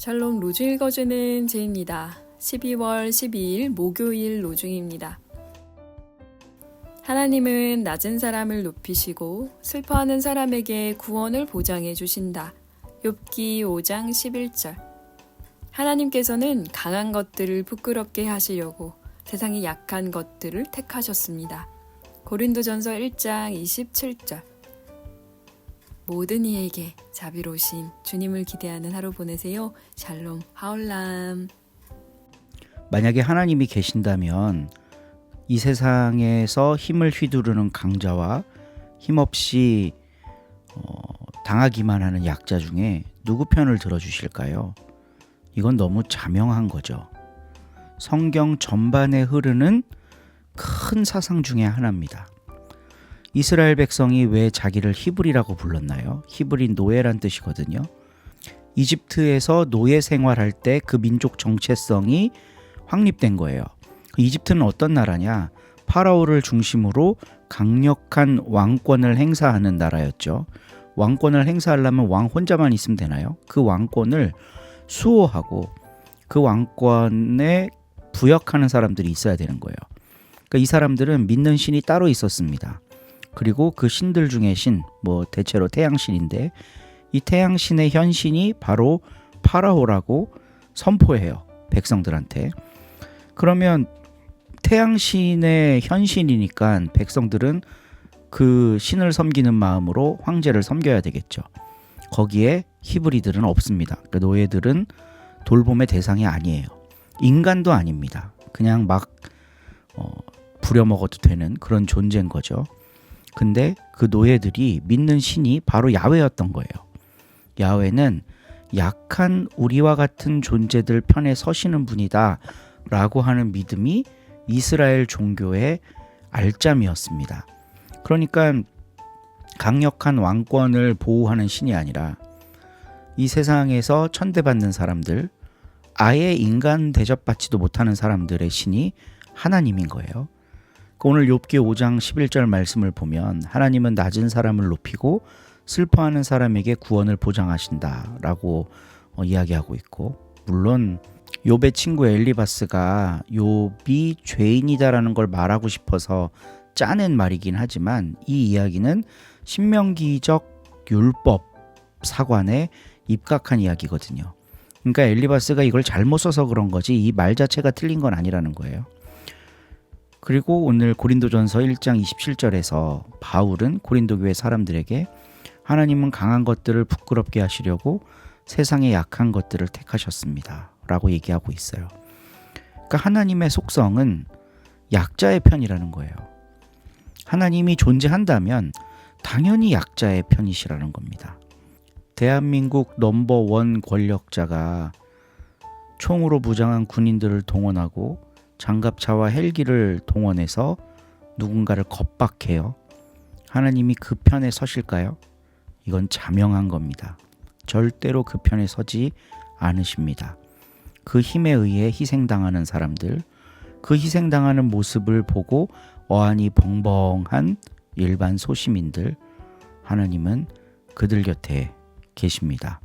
샬롬 로중 읽어주는 제입니다. 12월 12일 목요일 로중입니다. 하나님은 낮은 사람을 높이시고 슬퍼하는 사람에게 구원을 보장해 주신다. 욥기 5장 11절. 하나님께서는 강한 것들을 부끄럽게 하시려고 세상의 약한 것들을 택하셨습니다. 고린도전서 1장 27절. 모든 이에게 자비로우신 주님을 기대하는 하루 보내세요. 샬롬 하올람. 만약에 하나님이 계신다면 이 세상에서 힘을 휘두르는 강자와 힘없이 당하기만 하는 약자 중에 누구 편을 들어주실까요? 이건 너무 자명한 거죠. 성경 전반에 흐르는 큰 사상 중에 하나입니다. 이스라엘 백성이 왜 자기를 히브리라고 불렀나요? 히브리 노예란 뜻이거든요. 이집트에서 노예 생활할 때 그 민족 정체성이 확립된 거예요. 이집트는 어떤 나라냐? 파라오를 중심으로 강력한 왕권을 행사하는 나라였죠. 왕권을 행사하려면 왕 혼자만 있으면 되나요? 그 왕권을 수호하고 그 왕권에 부역하는 사람들이 있어야 되는 거예요. 그러니까 이 사람들은 믿는 신이 따로 있었습니다. 그리고 그 신들 중에 신, 대체로 태양신인데 이 태양신의 현신이 바로 파라오라고 선포해요. 백성들한테. 그러면 태양신의 현신이니까 백성들은 그 신을 섬기는 마음으로 황제를 섬겨야 되겠죠. 거기에 히브리들은 없습니다. 그러니까 노예들은 돌봄의 대상이 아니에요. 인간도 아닙니다. 그냥 막 부려먹어도 되는 그런 존재인 거죠. 근데 그 노예들이 믿는 신이 바로 야훼였던 거예요. 야훼는 약한 우리와 같은 존재들 편에 서시는 분이다 라고 하는 믿음이 이스라엘 종교의 알짬이었습니다. 그러니까 강력한 왕권을 보호하는 신이 아니라 이 세상에서 천대받는 사람들, 아예 인간 대접받지도 못하는 사람들의 신이 하나님인 거예요. 오늘 욥기 5장 11절 말씀을 보면 하나님은 낮은 사람을 높이고 슬퍼하는 사람에게 구원을 보장하신다라고 이야기하고 있고, 물론 욥의 친구 엘리바스가 욥이 죄인이다라는 걸 말하고 싶어서 짜낸 말이긴 하지만 이 이야기는 신명기적 율법 사관에 입각한 이야기거든요. 그러니까 엘리바스가 이걸 잘못 써서 그런 거지 이 말 자체가 틀린 건 아니라는 거예요. 그리고 오늘 고린도전서 1장 27절에서 바울은 고린도 교회 사람들에게 하나님은 강한 것들을 부끄럽게 하시려고 세상의 약한 것들을 택하셨습니다 라고 얘기하고 있어요. 그러니까 하나님의 속성은 약자의 편이라는 거예요. 하나님이 존재한다면 당연히 약자의 편이시라는 겁니다. 대한민국 넘버원 권력자가 총으로 무장한 군인들을 동원하고 장갑차와 헬기를 동원해서 누군가를 겁박해요. 하나님이 그 편에 서실까요? 이건 자명한 겁니다. 절대로 그 편에 서지 않으십니다. 그 힘에 의해 희생당하는 사람들, 그 희생당하는 모습을 보고 어안이 벙벙한 일반 소시민들, 하나님은 그들 곁에 계십니다.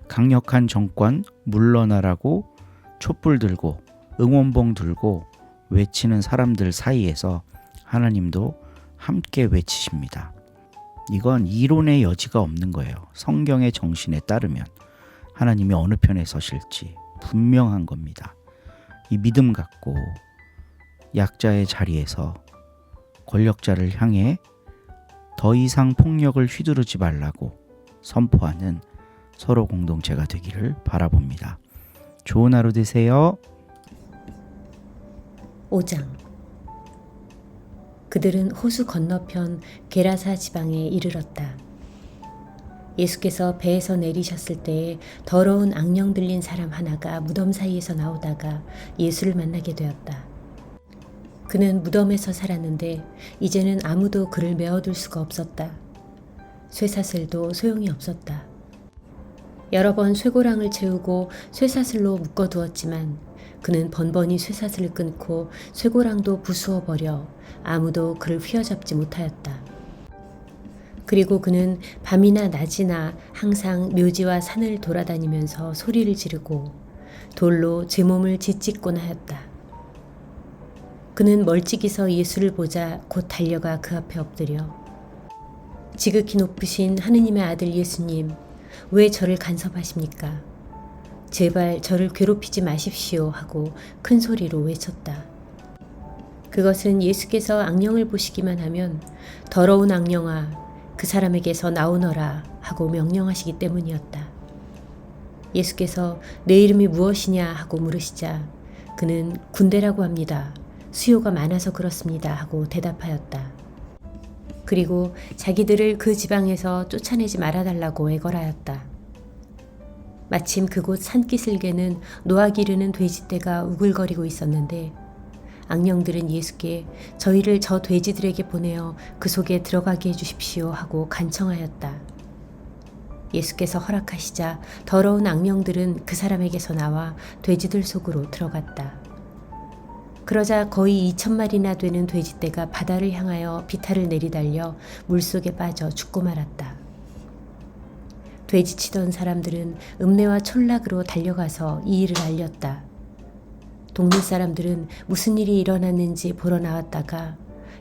강력한 정권 물러나라고 촛불 들고 응원봉 들고 외치는 사람들 사이에서 하나님도 함께 외치십니다. 이건 이론의 여지가 없는 거예요. 성경의 정신에 따르면 하나님이 어느 편에 서실지 분명한 겁니다. 이 믿음 갖고 약자의 자리에서 권력자를 향해 더 이상 폭력을 휘두르지 말라고 선포하는 서로 공동체가 되기를 바라봅니다. 좋은 하루 되세요. 5장. 그들은 호수 건너편 게라사 지방에 이르렀다. 예수께서 배에서 내리셨을 때에 더러운 악령 들린 사람 하나가 무덤 사이에서 나오다가 예수를 만나게 되었다. 그는 무덤에서 살았는데 이제는 아무도 그를 메어둘 수가 없었다. 쇠사슬도 소용이 없었다. 여러 번 쇠고랑을 채우고 쇠사슬로 묶어두었지만 그는 번번이 쇠사슬을 끊고 쇠고랑도 부수어 버려 아무도 그를 휘어잡지 못하였다. 그리고 그는 밤이나 낮이나 항상 묘지와 산을 돌아다니면서 소리를 지르고 돌로 제 몸을 짓짓곤 하였다. 그는 멀찍이서 예수를 보자 곧 달려가 그 앞에 엎드려 지극히 높으신 하느님의 아들 예수님, 왜 저를 간섭하십니까? 제발 저를 괴롭히지 마십시오 하고 큰 소리로 외쳤다. 그것은 예수께서 악령을 보시기만 하면 더러운 악령아, 그 사람에게서 나오너라 하고 명령하시기 때문이었다. 예수께서 내 이름이 무엇이냐 하고 물으시자 그는 군대라고 합니다. 수요가 많아서 그렇습니다 하고 대답하였다. 그리고 자기들을 그 지방에서 쫓아내지 말아달라고 애걸하였다. 마침 그곳 산기슭에는 노아 기르는 돼지떼가 우글거리고 있었는데 악령들은 예수께 저희를 저 돼지들에게 보내어 그 속에 들어가게 해주십시오 하고 간청하였다. 예수께서 허락하시자 더러운 악령들은 그 사람에게서 나와 돼지들 속으로 들어갔다. 그러자 거의 2,000마리나 되는 돼지떼가 바다를 향하여 비탈을 내리달려 물속에 빠져 죽고 말았다. 돼지치던 사람들은 읍내와 촌락으로 달려가서 이 일을 알렸다. 동네 사람들은 무슨 일이 일어났는지 보러 나왔다가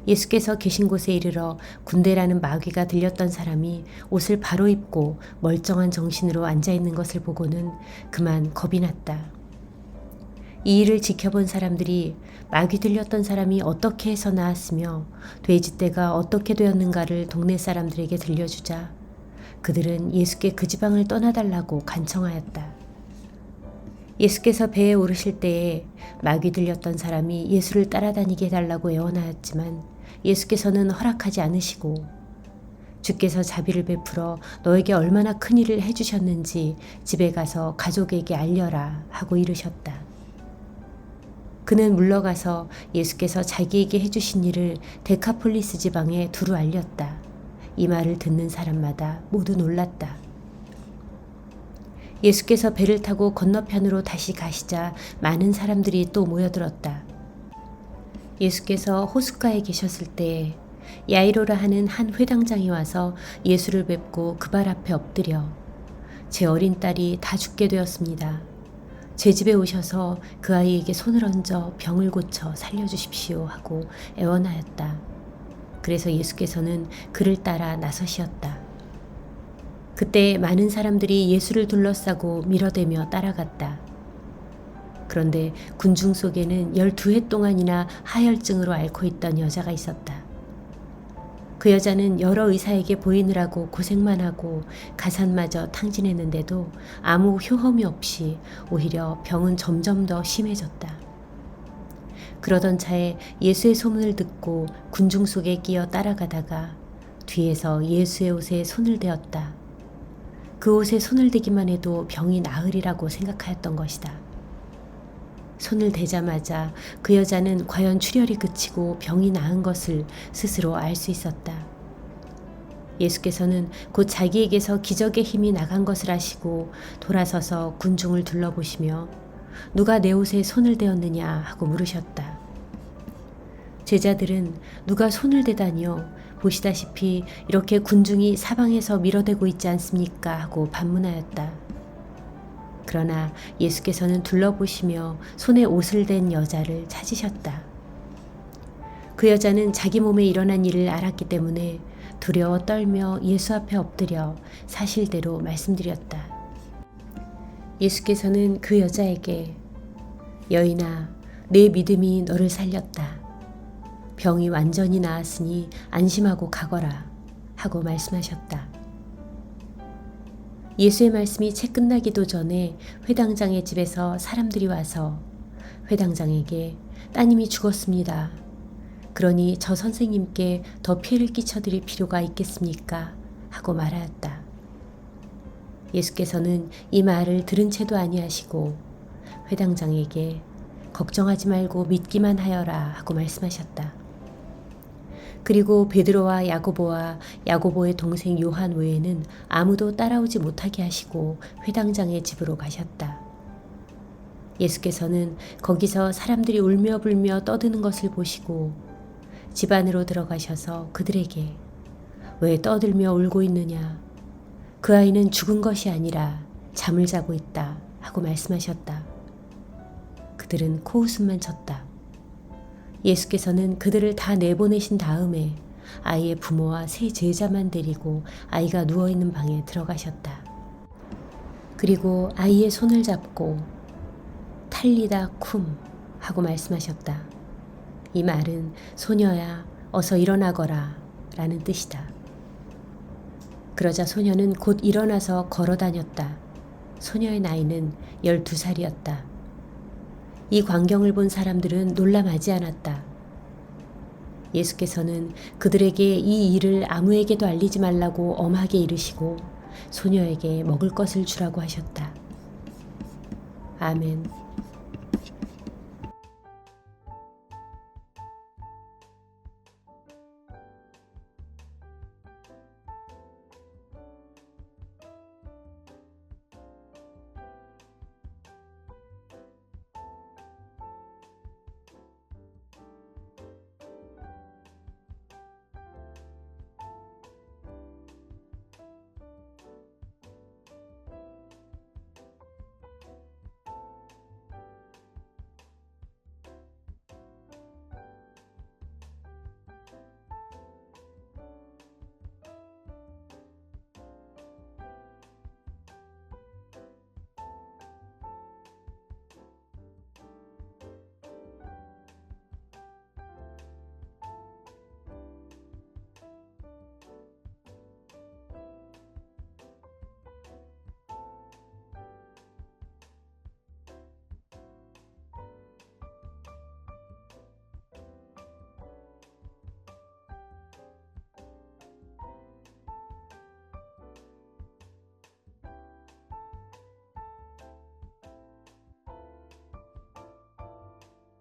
예수께서 계신 곳에 이르러 군대라는 마귀가 들렸던 사람이 옷을 바로 입고 멀쩡한 정신으로 앉아있는 것을 보고는 그만 겁이 났다. 이 일을 지켜본 사람들이 마귀 들렸던 사람이 어떻게 해서 나았으며 돼지떼가 어떻게 되었는가를 동네 사람들에게 들려주자 그들은 예수께 그 지방을 떠나달라고 간청하였다. 예수께서 배에 오르실 때에 마귀 들렸던 사람이 예수를 따라다니게 해달라고 애원하였지만 예수께서는 허락하지 않으시고 주께서 자비를 베풀어 너에게 얼마나 큰 일을 해주셨는지 집에 가서 가족에게 알려라 하고 이르셨다. 그는 물러가서 예수께서 자기에게 해주신 일을 데카폴리스 지방에 두루 알렸다. 이 말을 듣는 사람마다 모두 놀랐다. 예수께서 배를 타고 건너편으로 다시 가시자 많은 사람들이 또 모여들었다. 예수께서 호숫가에 계셨을 때 야이로라 하는 한 회당장이 와서 예수를 뵙고 그 발 앞에 엎드려 제 어린 딸이 다 죽게 되었습니다. 제 집에 오셔서 그 아이에게 손을 얹어 병을 고쳐 살려주십시오 하고 애원하였다. 그래서 예수께서는 그를 따라 나서시었다. 그때 많은 사람들이 예수를 둘러싸고 밀어대며 따라갔다. 그런데 군중 속에는 12해 동안이나 하혈증으로 앓고 있던 여자가 있었다. 그 여자는 여러 의사에게 보이느라고 고생만 하고 가산마저 탕진했는데도 아무 효험이 없이 오히려 병은 점점 더 심해졌다. 그러던 차에 예수의 소문을 듣고 군중 속에 끼어 따라가다가 뒤에서 예수의 옷에 손을 대었다. 그 옷에 손을 대기만 해도 병이 나으리라고 생각하였던 것이다. 손을 대자마자 그 여자는 과연 출혈이 그치고 병이 나은 것을 스스로 알 수 있었다. 예수께서는 곧 자기에게서 기적의 힘이 나간 것을 아시고 돌아서서 군중을 둘러보시며 누가 내 옷에 손을 대었느냐 하고 물으셨다. 제자들은 누가 손을 대다니요? 보시다시피 이렇게 군중이 사방에서 밀어대고 있지 않습니까? 하고 반문하였다. 그러나 예수께서는 둘러보시며 손에 옷을 댄 여자를 찾으셨다. 그 여자는 자기 몸에 일어난 일을 알았기 때문에 두려워 떨며 예수 앞에 엎드려 사실대로 말씀드렸다. 예수께서는 그 여자에게 여인아, 내 믿음이 너를 살렸다. 병이 완전히 나았으니 안심하고 가거라 하고 말씀하셨다. 예수의 말씀이 채 끝나기도 전에 회당장의 집에서 사람들이 와서 회당장에게 따님이 죽었습니다. 그러니 저 선생님께 더 피해를 끼쳐드릴 필요가 있겠습니까? 하고 말하였다. 예수께서는 이 말을 들은 채도 아니하시고 회당장에게 걱정하지 말고 믿기만 하여라 하고 말씀하셨다. 그리고 베드로와 야고보의 동생 요한 외에는 아무도 따라오지 못하게 하시고 회당장의 집으로 가셨다. 예수께서는 거기서 사람들이 울며 불며 떠드는 것을 보시고 집 안으로 들어가셔서 그들에게 왜 떠들며 울고 있느냐? 그 아이는 죽은 것이 아니라 잠을 자고 있다 하고 말씀하셨다. 그들은 코웃음만 쳤다. 예수께서는 그들을 다 내보내신 다음에 아이의 부모와 세 제자만 데리고 아이가 누워있는 방에 들어가셨다. 그리고 아이의 손을 잡고 탈리다 쿰 하고 말씀하셨다. 이 말은 소녀야 어서 일어나거라 라는 뜻이다. 그러자 소녀는 곧 일어나서 걸어 다녔다. 소녀의 나이는 12살이었다. 이 광경을 본 사람들은 놀라마지 않았다. 예수께서는 그들에게 이 일을 아무에게도 알리지 말라고 엄하게 이르시고 소녀에게 먹을 것을 주라고 하셨다. 아멘.